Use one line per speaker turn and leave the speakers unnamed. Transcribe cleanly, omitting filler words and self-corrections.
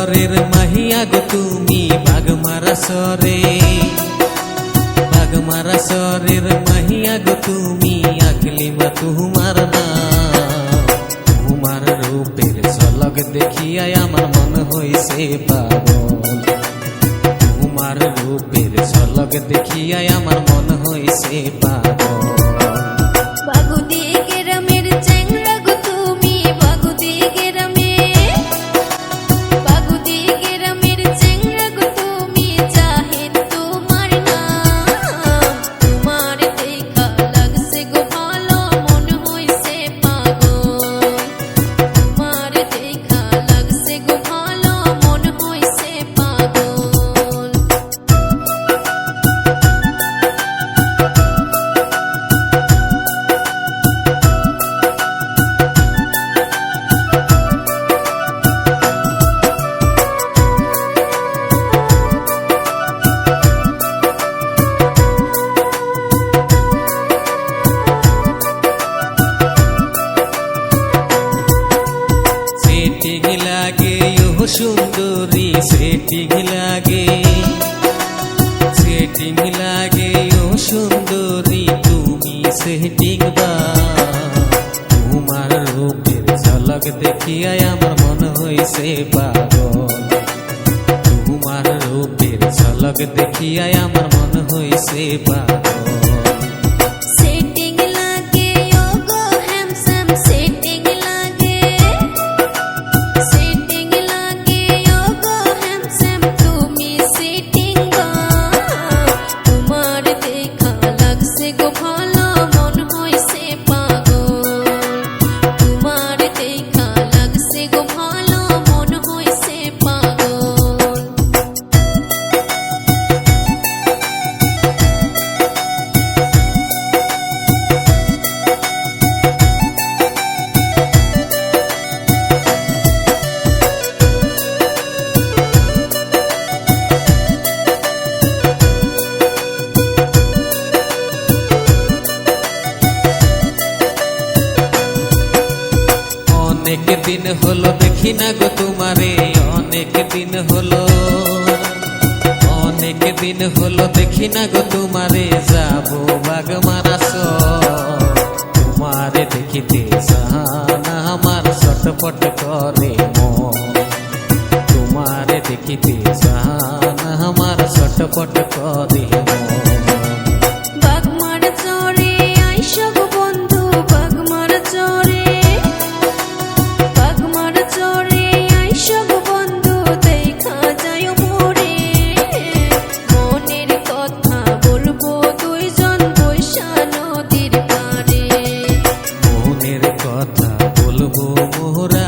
সরের মাহিয়া গো তুমি বাগমারা সরে, বাগমারা সরের মাহিয়া গো তুমি আকলিমা তোমার নাম। তোমার রূপের ঝলক দেখিয়া আমার মন হইছে পাগল, তোমার রূপের ঝলক দেখিয়া আমার মন হইছে পাগল।
বাগুদি গ্রামের চ্যাংড়া গো তুমি, বাগুদি গ্রামের, বাগুদি গ্রামের চ্যাংড়া গো তুমি, জাহিদ তোমার নাম। তোমার দেখা লাগছে গো ভালো, মন হইছে পাগল। তোমার দেখা লাগছে গো ভালো, মন হইছে পাগল।
সেটিং লাগে ও সুন্দরী, সেটিং লাগে, সেটিং লাগে ও সুন্দরী তুমি সেটিং বা। তোমার রূপের ঝলক দেখিয়া আমার মন হইছে পাগল, তোমার রূপের ঝলক দেখিয়া আমার মন হইছে পাগল।
সেটিং লাগে ও গো হ্যামসাম, সেটিং লাগে, সেটিং লাগে ও গো হ্যামসাম তুমি সেটিং গো। তোমার দেখা লাগছে গো ভালো, মন হইছে পাগল। তোমার দেখা লাগছে গো ভালো, মন হইছে পাগল।
অনেক দিন হলো দেখি না গো তোমারে, অনেক দিন হলো, অনেক দিন হলো দেখি না গো তোমারে, যাবো বাগমারা সর। তোমারে দেখিতে জানা আমার ছটপট করে মন, তোমারে দেখিতে জানা আমার ছটপট করে মন।
বাগমার চরে আইসা গো বন্ধু, বাগমার চরে, বাগমার চরে আইসা গো বন্ধু, দেখা যায় মোরে। মনের কথা বলবো দুইজন বৈশা নদীর পাড়ে।
মনের কথা বলবো মোরা